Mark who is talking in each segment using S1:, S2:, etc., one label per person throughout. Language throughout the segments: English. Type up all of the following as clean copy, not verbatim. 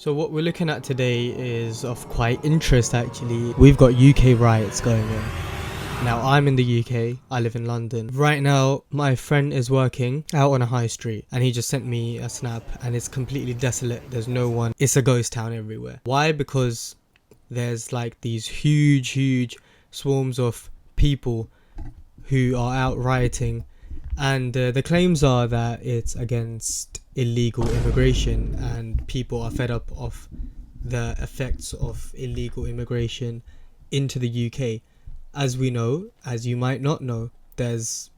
S1: So what we're looking at today is of quite interest actually. We've got UK riots going on. Now I'm in the UK, I live in London. Right now my friend is working out on a high street and he just sent me a snap and it's completely desolate, there's no one. It's a ghost town everywhere. Why? Because there's like these huge swarms of people who are out rioting, and the claims are that it's against illegal immigration and people are fed up of the effects of illegal immigration into the UK. As we know, as you might not know, there's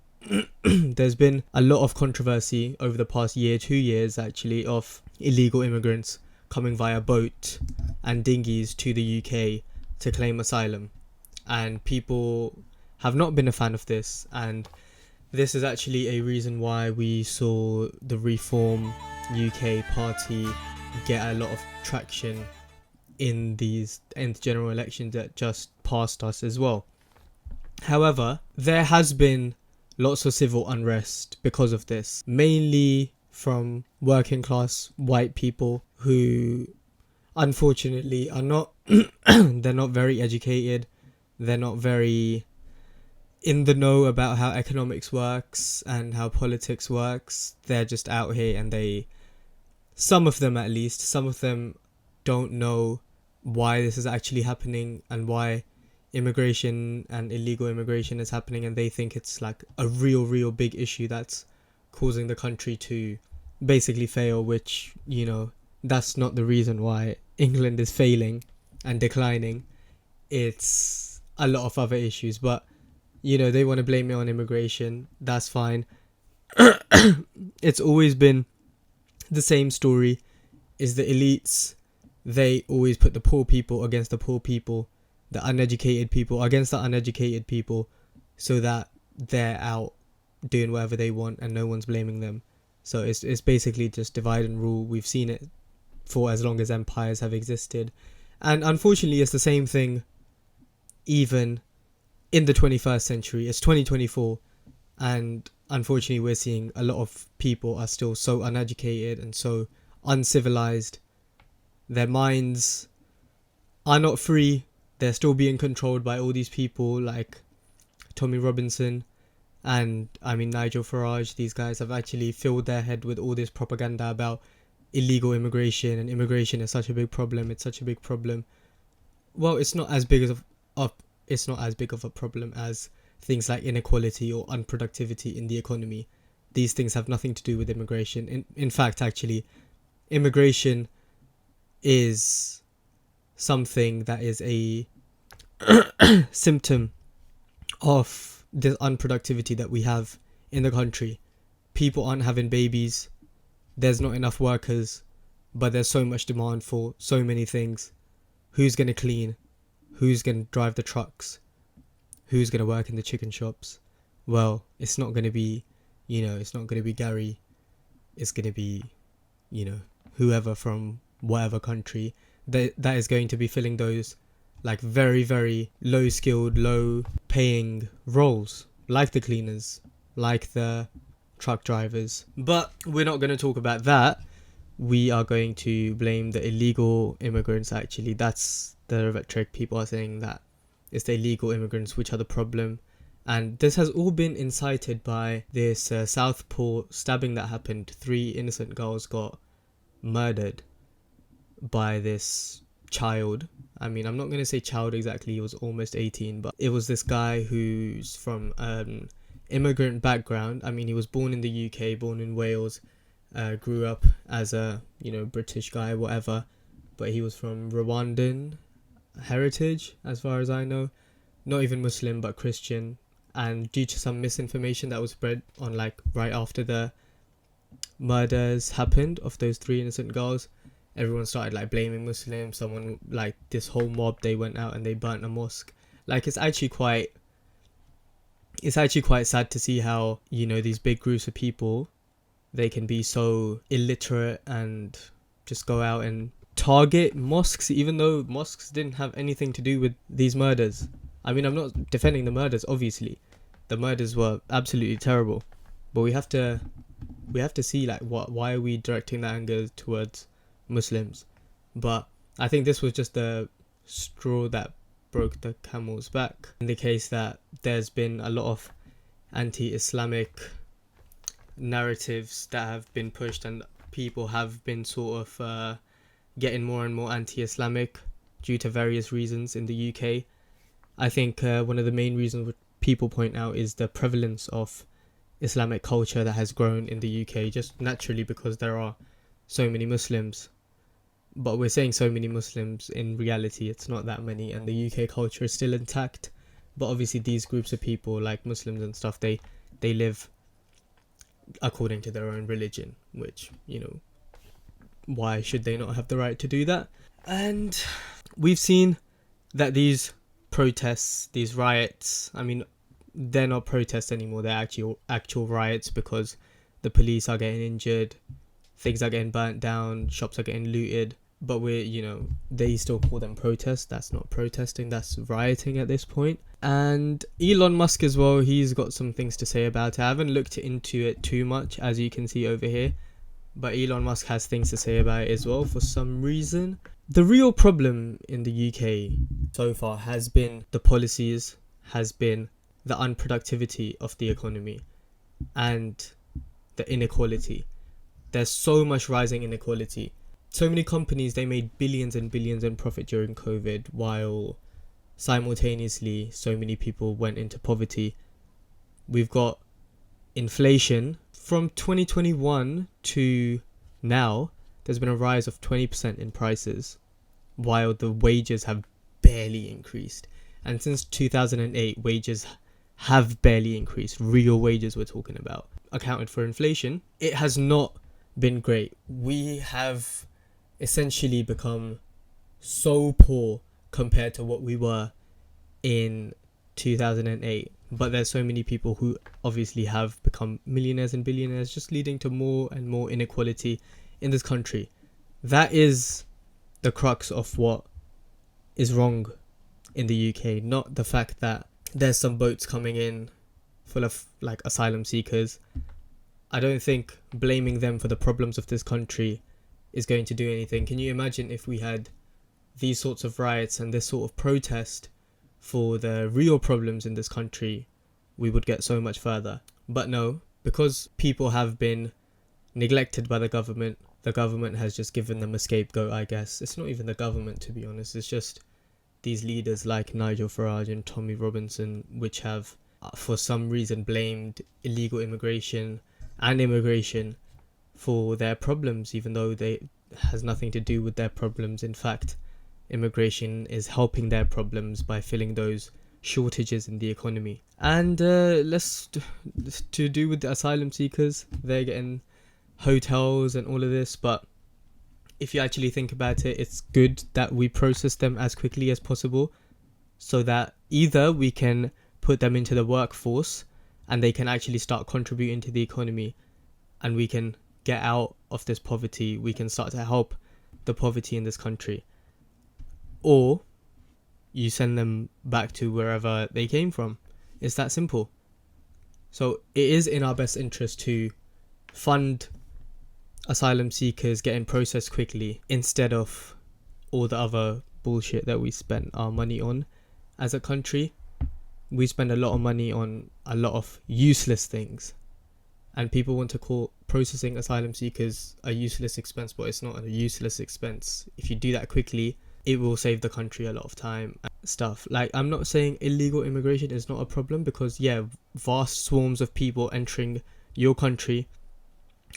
S1: there's been a lot of controversy over the past year, 2 years actually, of illegal immigrants coming via boat and dinghies to the UK to claim asylum, and people have not been a fan of this, and this is actually a reason why we saw the Reform UK party get a lot of traction in the general elections that just passed us as well. However, there has been lots of civil unrest because of this, mainly from working class white people who unfortunately are not they're not very educated, they're not very in the know about how economics works and how politics works. They're just out here and some of them don't know why this is actually happening and why immigration and illegal immigration is happening, and they think it's like a real big issue that's causing the country to basically fail, which, you know, that's not the reason why England is failing and declining. It's a lot of other issues, but you know, they want to blame it on immigration. That's fine. It's always been the same story, is the elites, they always put the poor people against the poor people, the uneducated people against the uneducated people, so that they're out doing whatever they want and no one's blaming them. So it's basically just divide and rule. We've seen it for as long as empires have existed, and unfortunately it's the same thing even in the 21st century. It's 2024, and unfortunately we're seeing a lot of people are still so uneducated and so uncivilized. Their minds are not free. They're still being controlled by all these people like Tommy Robinson and Nigel Farage. These guys have actually filled their head with all this propaganda about illegal immigration, and immigration is such a big problem. It's such a big problem. Well, it's not as big of a problem as things like inequality or unproductivity in the economy. These things have nothing to do with immigration. In fact, actually, immigration is something that is a symptom of the unproductivity that we have in the country. People aren't having babies, there's not enough workers, but there's so much demand for so many things. Who's going to clean? Who's going to drive the trucks? Who's going to work in the chicken shops? Well, it's not going to be, it's not going to be Gary. It's going to be, whoever from whatever country that is going to be filling those like very low skilled, low paying roles, like the cleaners, like the truck drivers. But we're not going to talk about that. We are going to blame the illegal immigrants. Actually, that's the rhetoric. People are saying that it's the illegal immigrants which are the problem, and this has all been incited by this Southport stabbing that happened. 3 innocent girls got murdered by this child. I'm not going to say child exactly, he was almost 18, but it was this guy who's from immigrant background. He was born in the UK, born in Wales, grew up as a British guy, whatever, but he was from Rwandan heritage as far as I know, not even Muslim but Christian, and due to some misinformation that was spread on right after the murders happened of those 3 innocent girls, everyone started blaming Muslims. Someone, this whole mob, they went out and they burnt a mosque. It's actually quite sad to see how these big groups of people, they can be so illiterate and just go out and target mosques, even though mosques didn't have anything to do with these murders. I'm not defending the murders, obviously. The murders were absolutely terrible, but we have to see why are we directing that anger towards Muslims? But I think this was just the straw that broke the camel's back, in the case that there's been a lot of anti-Islamic narratives that have been pushed, and people have been sort of getting more and more anti-Islamic due to various reasons in the UK. I think one of the main reasons people point out is the prevalence of Islamic culture that has grown in the UK, just naturally because there are so many Muslims. But we're saying so many Muslims, in reality it's not that many, and the UK culture is still intact. But obviously these groups of people, like Muslims and stuff, they live according to their own religion, which, you know, why should they not have the right to do that? And we've seen that these protests, these riots, I mean, they're not protests anymore, they're actual riots, because the police are getting injured, things are getting burnt down, shops are getting looted. But they still call them protests. That's not protesting, that's rioting at this point. And Elon Musk as well, he's got some things to say about it. I haven't looked into it too much, as you can see over here, but Elon Musk has things to say about it as well for some reason. The real problem in the UK so far has been the policies, has been the unproductivity of the economy, and the inequality. There's so much rising inequality. So many companies, they made billions and billions in profit during COVID, while simultaneously so many people went into poverty. We've got inflation. From 2021 to now, there's been a rise of 20% in prices, while the wages have barely increased. And since 2008, wages have barely increased. Real wages we're talking about. Accounted for inflation, it has not been great. We have essentially become so poor compared to what we were in 2008. But there's so many people who obviously have become millionaires and billionaires, just leading to more and more inequality in this country. That is the crux of what is wrong in the UK, not the fact that there's some boats coming in full of like asylum seekers. I don't think blaming them for the problems of this country is going to do anything. Can you imagine if we had these sorts of riots and this sort of protest for the real problems in this country? We would get so much further. But no, because people have been neglected by the government has just given them a scapegoat, I guess. It's not even the government, to be honest. It's just these leaders like Nigel Farage and Tommy Robinson, which have, for some reason, blamed illegal immigration and immigration for their problems, even though they has nothing to do with their problems. In fact, immigration is helping their problems by filling those shortages in the economy. And to do with the asylum seekers, they're getting hotels and all of this, but if you actually think about it, it's good that we process them as quickly as possible, so that either we can put them into the workforce and they can actually start contributing to the economy, and we can get out of this poverty, we can start to help the poverty in this country, or you send them back to wherever they came from. It's that simple. So it is in our best interest to fund asylum seekers getting processed quickly, instead of all the other bullshit that we spent our money on as a country. We spend a lot of money on a lot of useless things, and people want to call processing asylum seekers a useless expense, but it's not a useless expense. If you do that quickly, it will save the country a lot of time and stuff. Like, I'm not saying illegal immigration is not a problem, because vast swarms of people entering your country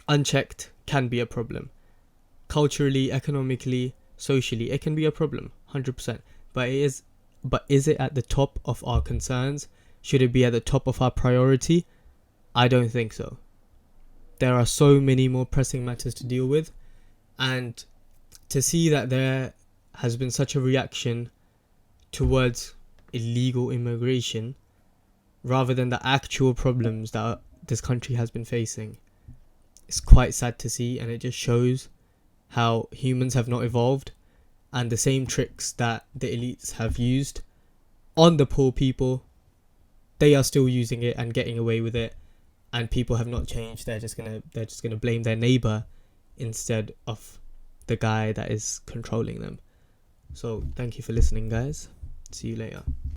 S1: unchecked can be a problem. Culturally, economically, socially, it can be a problem, 100%. But is it at the top of our concerns? Should it be at the top of our priority? I don't think so. There are so many more pressing matters to deal with, and to see that there has been such a reaction towards illegal immigration rather than the actual problems that this country has been facing, it's quite sad to see, and it just shows how humans have not evolved, and the same tricks that the elites have used on the poor people, they are still using it and getting away with it, and people have not changed. They're just gonna blame their neighbor instead of the guy that is controlling them. So thank you for listening, guys. See you later.